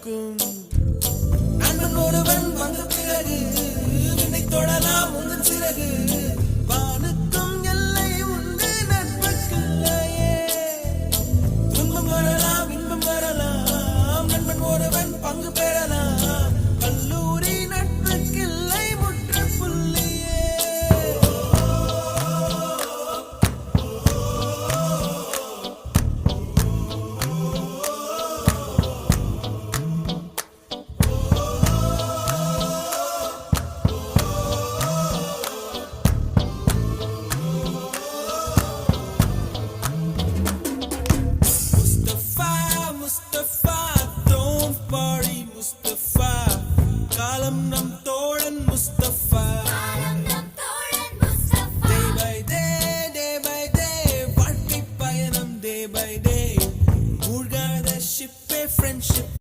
இருக்கும். நண்பன் ஒருவன் வந்த பிறகு விண்ணை தொடலாம் உந்தன் சிறகு. வானுக்கும் எல்லை உண்டு நட்புக்குள்ளையே. துன்பம் வரலாம் இன்பம் வரலாம், நண்பன் ஒருவன் பங்கு பெறலாம். கல்லூரி நட்புக்கில்லை முற்றுப்புள்ளியே. Mustafa, don't worry, Mustafa. Kalam nam